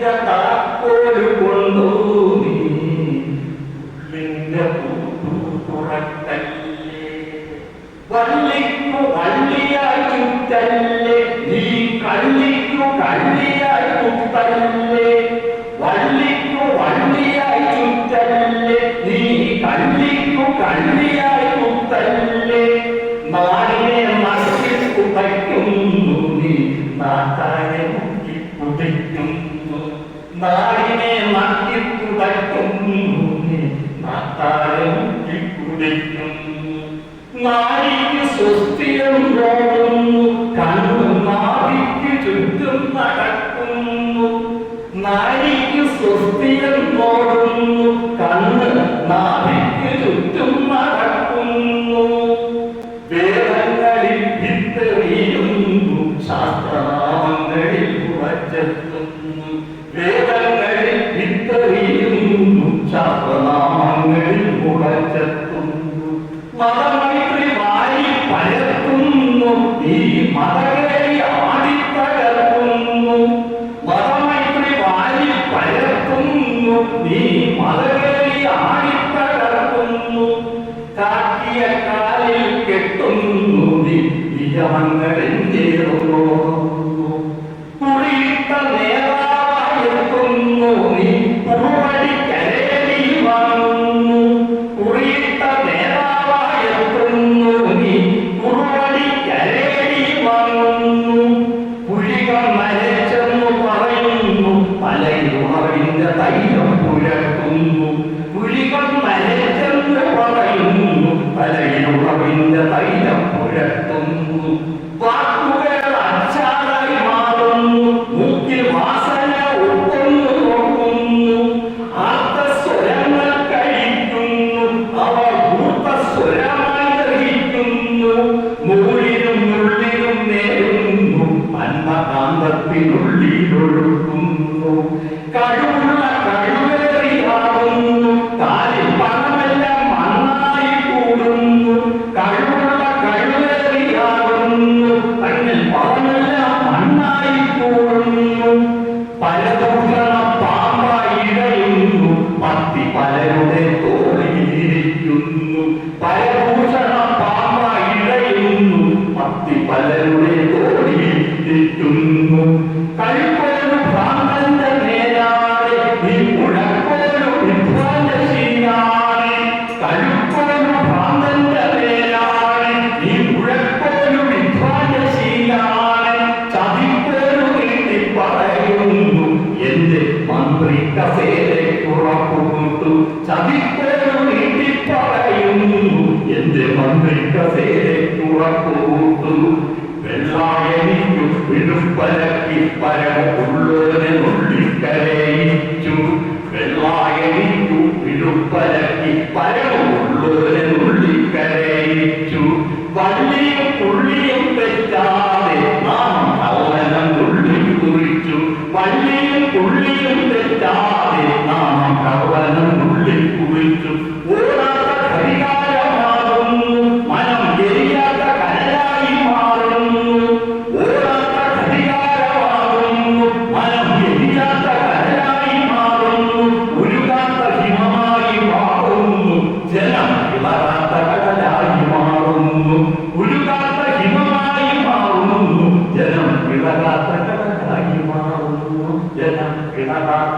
താക്കോല് കൊണ്ടു നീ നിന്റെ പൂത്തു തുറക്കല്ലേ, വള്ളിക്കു വള്ളിയായി ചുറ്റല്ലേ, നീ കള്ളിക്കു കള്ളിയായി കുത്തല്ലേ, വള്ളിക്കു വള്ളിയായി ചുറ്റല്ലേ, നീ കള്ളിക്കു കള്ളിയായി കുത്തല്ലേ. നാടിനെ നക്കി കുതയ്ക്കുന്നു നീ നാട്ടാനെ മുക്കി കുതയ്ക്കുന്നു, നാടിനെ നക്കി കുതയ്ക്കുന്നു നീ നാട്ടാനെ മുക്കി കുതയ്ക്കുന്നു. നാടിക്ക് സ്വസ്തിയം തോന്നുന്നു, കണ്ണു നാടിക്ക് ചുറ്റും നടക്കുന്നു, നാടിക്ക് സ്വസ്തിയം തോന്നുന്നു, കണ്ണ് നാടിക്ക് ചുറ്റും നടക്കുന്നു. വേദങ്ങളിൽ വിത്തെറിയുന്നു, ശാസ്ത്രനാമങ്ങളിൽ ഉറച്ചെത്തുന്നു, വേദങ്ങളിൽ വിത്തെറിയുന്നു, ശാസ്ത്രനാമങ്ങളിൽ ഉറച്ചെത്തുന്നു. മതമൈത്രി വാരി പരത്തുന്നു, ഈ മതകേളി ആടിത്തകർത്തുന്നു, മതമൈത്രി വാരി പരത്തുന്നു, നീ മതകേളി ആടിത്തകർത്തുന്നു. കാക്കിയ കാലിൽ കെട്ടുന്നു നീ നിയമങ്ങളെന്തേറുന്നു, കുറിയിട്ട നേതാവായെത്തുന്നു നീ കുറുവടി കരേലി വാങ്ങുന്നു, കുറിയിട്ട നേതാവായെത്തുന്നു നീ കുറുവടി കരേലി വാങ്ങുന്നു. പുലികൾ മരച്ചെന്നു പറയുന്നു, പലയുറവിന്റെ തൈലം പുരട്ടുന്നു, പുലികൾ മരച്ചെന്ന് പറയുന്നു, പലയുറവിന്റെ തൈലം പുരട്ടുന്നു. വാക്കുകൾ അച്ചാറായി മാറുന്നു, മൂക്കിൽ വാസന ഒക്കുന്നു നോക്കുന്നു, ആർത്തസ്വരങ്ങൾ കഴിക്കുന്നു, അവർ ഭൂതസ്വരമായി ഗ്രഹിക്കുന്നു. മുകളിലും ഉള്ളിലും നേരുന്നു, അന്മകാന്തത്തിനുള്ളിലൊഴുക്കുന്നു. കഴിവുള്ള കഴിവേറിയാകുന്നു, കാലിൽ പണമെല്ലാം മണ്ണായി കൂടുന്നു, കഴിവുള്ള കഴിവേറിയാകുന്നു, കണ്ണിൽ പണമെല്ലാം മണ്ണായി കൂടുന്നു. പലദൂഷണ പാമ്പായി ഇഴയുന്നു, പത്തി പലരുടെ തോളിലിരിക്കുന്നു, പലദൂഷണ പാമ്പായി ഇഴയുന്നു, പത്തി പലരുടെ തോളിലിരിക്കുന്നു. കഴിപ്പോരു ഭ്രാന്തന്റെ നേരാതെ നീ മുഴക്കോരു വിദ്വാന്റെ ശീലാണ്, കഴിപ്പോരു ഭ്രാന്തന്റെ നേരാണ് നീ മുഴക്കോരു വിദ്വാന്റെ ശീലാണ്. ചതിപ്പോരു നീട്ടി പറയുന്നു, എന്റെ മന്ത്രി കസേരയ്ക്കുറപ്പുകൊണ്ടു, ചതിപ്പോരു നീട്ടി പറയുന്നു, എന്റെ മന്ത്രി കസേരയ്ക്കുറപ്പുകൊണ്ടു. വെള്ളായനിക്കു വിടുപ്പലക്കി പരമുള്ളവനെ നുള്ളിക്കരയിച്ചു, വെള്ളായനിക്കു വിടുപ്പലക്കി പരമുള്ളവനെ നുള്ളിക്കരയിച്ചു. വള്ളിയും പുള്ളിയും തെറ്റാതെ നാം കള്ളനം നുള്ളിക്കുറിച്ചു, വള്ളിയും പുള്ളിയും തെറ്റാതെ നാം കള്ളനം നുള്ളിക്കുറിച്ചു. ഓടാത്ത ഘടികാരമാകുന്നു, മനം എരിയാത്ത കനലായി മാറുന്നു, ഓടാത്ത ഘടികാരമാകുന്നു, മനം എരിയാത്ത കനലായി മാറുന്നു. ഉരുകാത്ത ഹിമമായി മാറുന്നു, ജലം ഇളകാത്ത കടലായി മാറുന്നു, ഉരുകാത്ത ഹിമമായി മാറുന്നു, ജലം ഇളകാത്ത കടലായി മാറുന്നു, ജലം ഇളകാത്ത